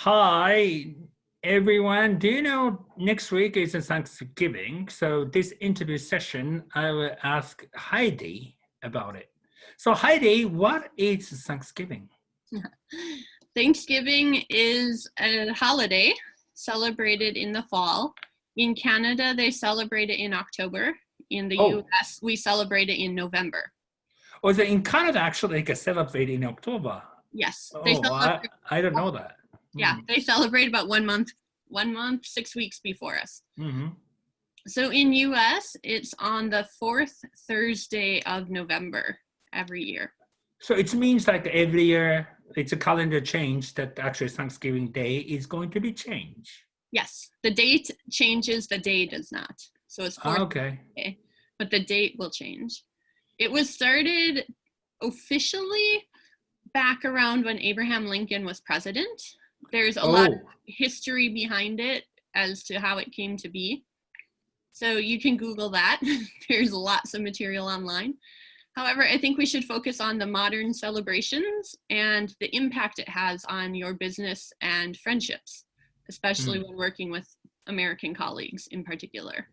Hi, everyone. Do you know next week is a Thanksgiving? So this interview session, I will ask Heidi about it. So Heidi, what is Thanksgiving? Thanksgiving is a holiday celebrated in the fall. In Canada, they celebrate it in October. In the Oh, US, we celebrate it in November. or is it in Canada actually like celebrate in October? Yes, they Oh, celebrate. I don't know that. Yeah, Hmm. they celebrate about 1 month, 6 weeks before us. Hmm. So in US, it's on the fourth Thursday of November every year. So it means like every year it's a calendar change that actually Thanksgiving Day is going to be changed. Yes, the date changes, the day does not. So it's fourth Okay. Thursday, but the date will change. It was started officially back around when Abraham Lincoln was president. There's a lot of Oh, history behind it as to how it came to be. So you can Google that. There's lots of material online. However, I think we should focus on the modern celebrations and the impact it has on your business and friendships, especially hmm. when working with American colleagues in particular.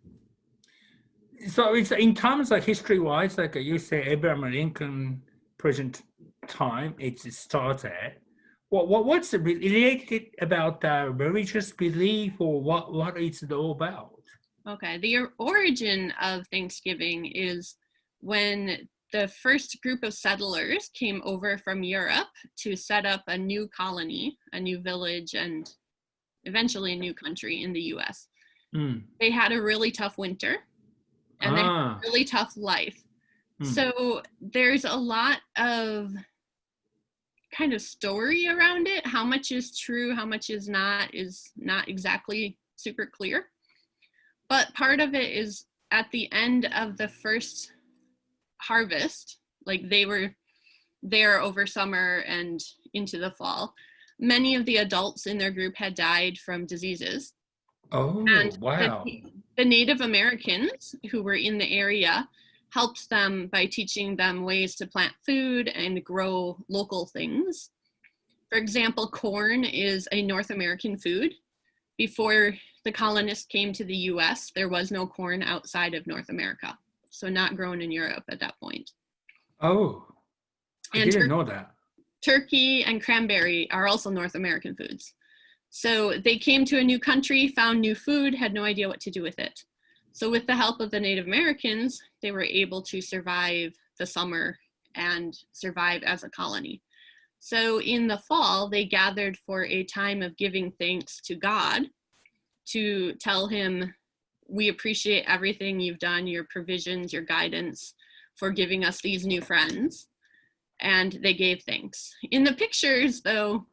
So it's in terms of history-wise, like you say, Abraham Lincoln present time, it's started. What's related about religious belief, or what is it all about? Okay, the origin of Thanksgiving is when the first group of settlers came over from Europe to set up a new colony, a new village, and eventually a new country in the US. Mm. They had a really tough winter and they had a Ah, really tough life. mm. So there's a lot of kind of story around it. How much is true, how much is not exactly super clear. But part of it is at the end of the first harvest, like they were there over summer and into the fall. Many of the adults in their group had died from diseases. Oh, And wow. the Native Americans who were in the area helped them by teaching them ways to plant food and grow local things. For example, corn is a North American food. Before the colonists came to the US, there was no corn outside of North America, so not grown in Europe at that point. Oh, I And didn't know that. turkey and cranberry are also North American foods. So they came to a new country, found new food, had no idea what to do with it. So with the help of the Native Americans, they were able to survive the summer and survive as a colony. So in the fall, they gathered for a time of giving thanks to God, to tell him, we appreciate everything you've done, your provisions, your guidance, for giving us these new friends. And they gave thanks. In the pictures, though,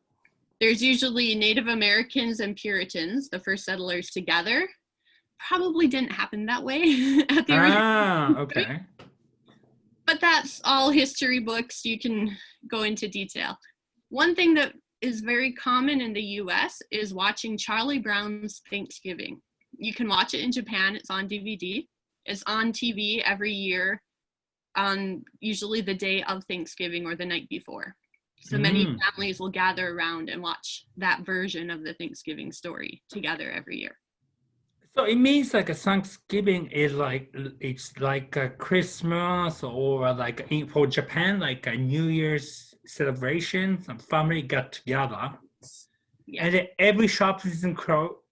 there's usually Native Americans and Puritans, the first settlers, together. Probably didn't happen that way at the original, Ah, okay. but that's all history books. You can go into detail. One thing that is very common in the US is watching Charlie Brown's Thanksgiving. You can watch it in Japan, it's on DVD. It's on TV every year on usually the day of Thanksgiving or the night before. So many Mm. families will gather around and watch that version of the Thanksgiving story together every year. So it means like a Thanksgiving is like it's like a Christmas or like for Japan like a New Year's celebration. Some family got together, Yeah, and then every shop is in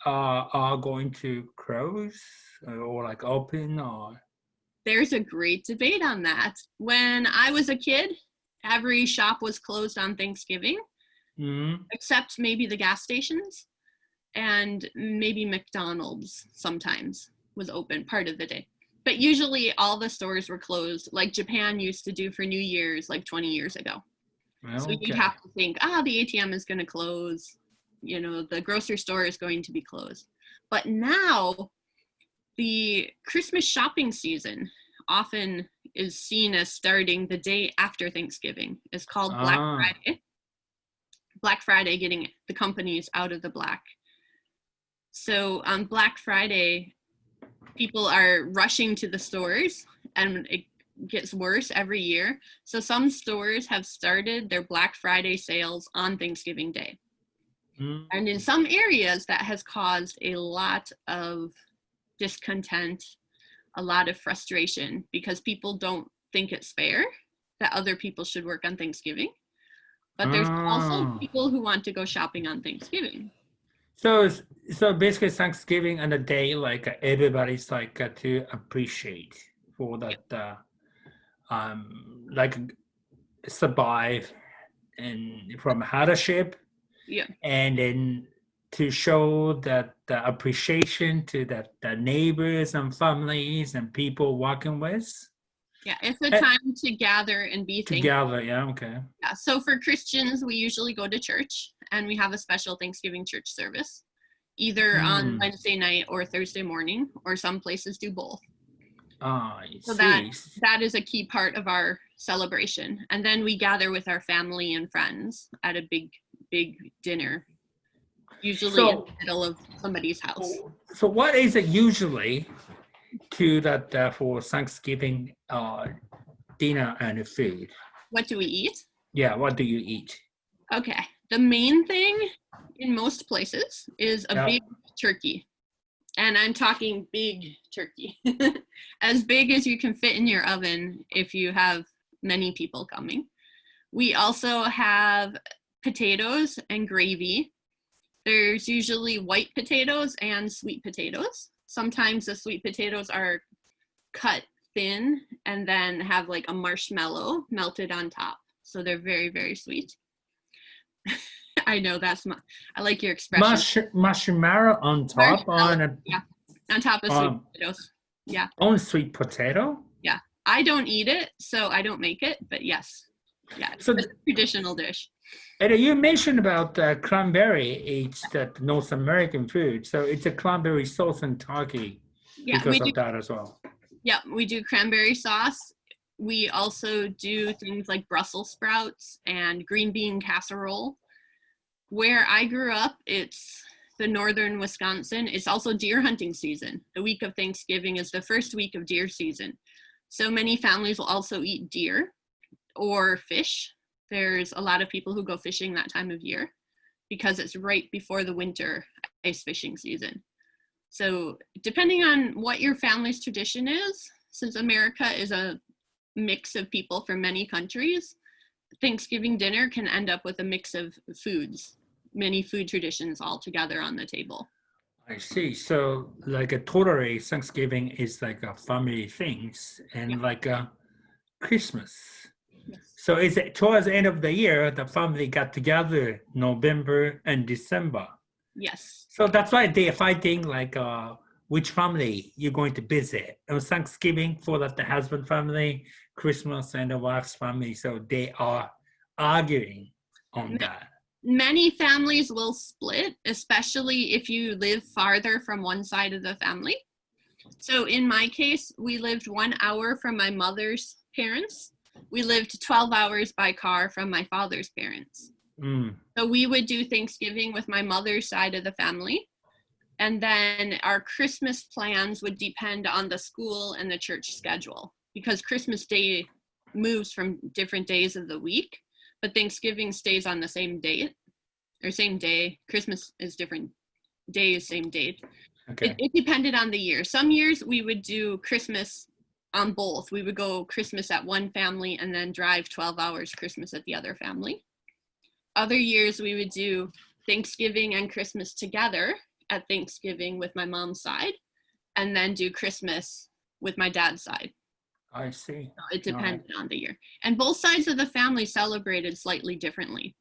are going to close or like open or. there's a great debate on that. When I was a kid, every shop was closed on Thanksgiving, Mm. except maybe the gas stations and maybe McDonald's sometimes was open part of the day. But usually all the stores were closed, like Japan used to do for New Year's like 20 years ago. So you'd Okay. have to think, the ATM is going to close, the grocery store is going to be closed. But now the Christmas shopping season often is seen as starting the day after Thanksgiving. It's called Black Ah. Friday. Black Friday, getting the companies out of the black. So on Black Friday, people are rushing to the stores and it gets worse every year. So some stores have started their Black Friday sales on Thanksgiving Day. Mm. And in some areas, that has caused a lot of discontent, a lot of frustration, because people don't think it's fair that other people should work on Thanksgiving. But there's also Oh. people who want to go shopping on Thanksgiving. So, so basically Thanksgiving and a day like everybody's like to appreciate for Yep. that like survive and from hardship, Yeah. and then to show that the appreciation to that the neighbors and families and people working with Yeah. It's a eh, time to gather and be thankful. together. Yeah, okay. Yeah. So for Christians, we usually go to church and we have a special Thanksgiving church service, either on Mm. Wednesday night or Thursday morning, or some places do both. I So that see. is a key part of our celebration. And then we gather with our family and friends at a big dinner, usually in So, the middle of somebody's house. so what is it usually to that for Thanksgiving dinner and food? What do we eat? Yeah, what do you eat? Okay. The main thing in most places is a Yeah. big turkey. And I'm talking big turkey, as big as you can fit in your oven if you have many people coming. We also have potatoes and gravy. There's usually white potatoes and sweet potatoes. Sometimes the sweet potatoes are cut thin and then have like a marshmallow melted on top. So they're very, very sweet. I know I like your expression. Marshmallow on top Marshmallow, yeah, on top of sweet on potatoes. Yeah, on sweet potato. yeah. I don't eat it, so I don't make it, but yes. Yeah, So it's a traditional dish. and you mentioned about cranberry. It's that North American food, so it's a cranberry sauce and turkey Yeah, because of that as well. yeah, we do cranberry sauce. We also do things like Brussels sprouts and green bean casserole. Where I grew up, it's the northern Wisconsin. It's also deer hunting season. The week of Thanksgiving is the first week of deer season. So many families will also eat deer or fish. There's a lot of people who go fishing that time of year because it's right before the winter ice fishing season. So depending on what your family's tradition is, since America is a mix of people from many countries, Thanksgiving dinner can end up with a mix of foods, many food traditions all together on the table. I see. So like a totally Thanksgiving is like a family things Yeah. and like a Christmas. Yes. So is it towards the end of the year the family got together November and December? Yes. So that's why they're fighting like which family you're going to visit. It was Thanksgiving for the husband family, Christmas and the wife's family. So they are arguing on that. Many families will split, especially if you live farther from one side of the family. So in my case, we lived 1 hour from my mother's parents. We lived 12 hours by car from my father's parents. Mm. So we would do Thanksgiving with my mother's side of the family. And then our Christmas plans would depend on the school and the church schedule, because Christmas Day moves from different days of the week, but Thanksgiving stays on the same date or same day. Christmas is different days, same date. Okay. It depended on the year. Some years we would do Christmas on both. We would go Christmas at one family and then drive 12 hours Christmas at the other family. Other years we would do Thanksgiving and Christmas together at Thanksgiving with my mom's side, and then do Christmas with my dad's side. I see. So it depended on the year. And both sides of the family celebrated slightly differently.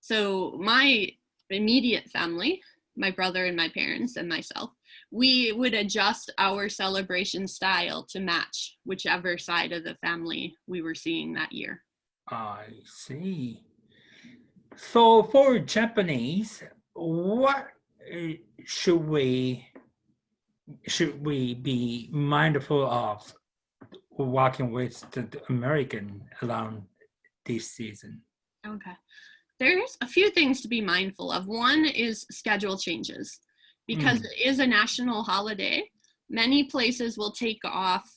So my immediate family, my brother and my parents and myself, we would adjust our celebration style to match whichever side of the family we were seeing that year. I see. So for Japanese, what should we be mindful of working with the American around this season? Okay. There's a few things to be mindful of. One is schedule changes. Because it is a national holiday, many places will take off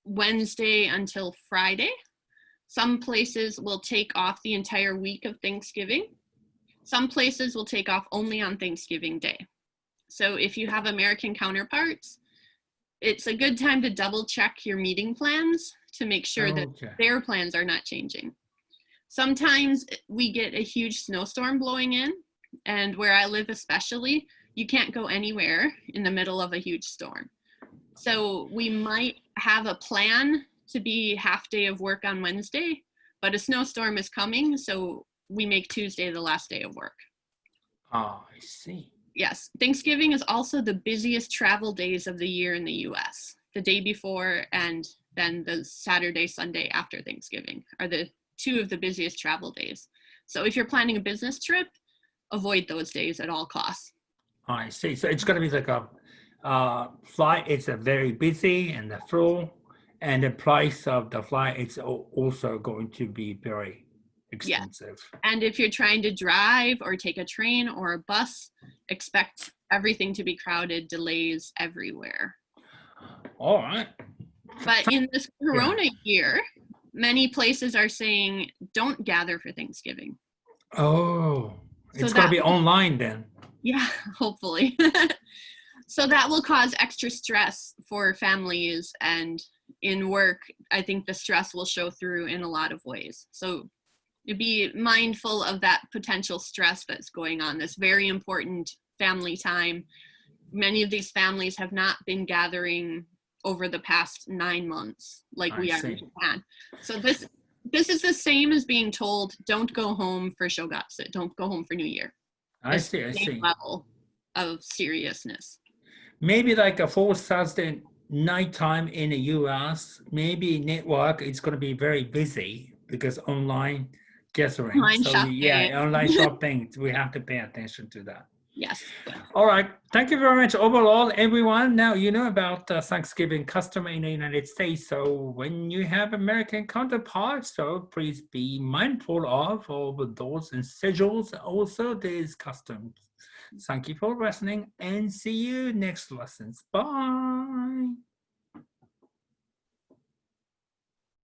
Wednesday until Friday. Some places will take off the entire week of Thanksgiving. Some places will take off only on Thanksgiving Day. So if you have American counterparts, it's a good time to double check your meeting plans to make sure that their plans are not changing. Sometimes we get a huge snowstorm blowing in, and where I live especially, you can't go anywhere in the middle of a huge storm. So we might have a plan to be half day of work on Wednesday, but a snowstorm is coming, so we make Tuesday the last day of work. Oh, I see. Yes, Thanksgiving is also the busiest travel days of the year in the US. The day before and then the Saturday, Sunday after Thanksgiving are the two of the busiest travel days. So if you're planning a business trip, avoid those days at all costs. I see. So it's going to be like a flight. It's a very busy and the full, and the price of the flight is also going to be very expensive. Yeah. And if you're trying to drive or take a train or a bus, expect everything to be crowded, delays everywhere. All right. But in this Corona year, many places are saying don't gather for Thanksgiving. Oh, So it's going to be online then. Yeah, hopefully. So that will cause extra stress for families, and in work, I think the stress will show through in a lot of ways. So be mindful of that potential stress that's going on, this very important family time. Many of these families have not been gathering over the past 9 months like we are in Japan. So this is the same as being told, don't go home for Shogatsu, don't go home for New Year. I see. Same level of seriousness. Maybe like a full Saturday nighttime in the US, maybe network is going to be very busy because online gathering. Online shopping. Yeah, online shopping. We have to pay attention to that. Yes. All right. Thank you very much overall, everyone. Now you know about Thanksgiving custom in the United States. So when you have American counterparts, so please be mindful of those and schedules. Also, there's customs. Thank you for listening and see you next lessons. Bye.